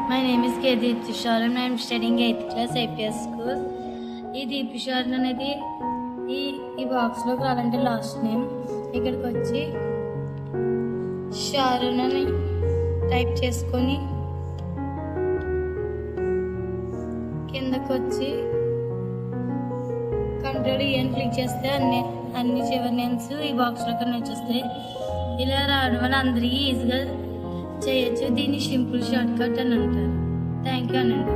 My name is K. Deepthi Sharan. I am studying 8th class IPS school. ఈ Deepti Sharon అనేది ఈ బాక్స్లోకి రావాలంటే లాస్ట్ నేమ్. ఇక్కడికి వచ్చి షారన్ అని టైప్ చేసుకొని కిందకు వచ్చి కంట్రోల్ అని క్లిక్ చేస్తే అన్ని చివరి నేమ్స్ ఈ బాక్స్లోకి వచ్చేస్తాయి. ఇలా రావడం వల్ల అందరికీ ఈజీగా చేయొచ్చు. దీన్ని సింపుల్ షార్ట్ కట్ అని అంటారు. థ్యాంక్ యూ అనండి.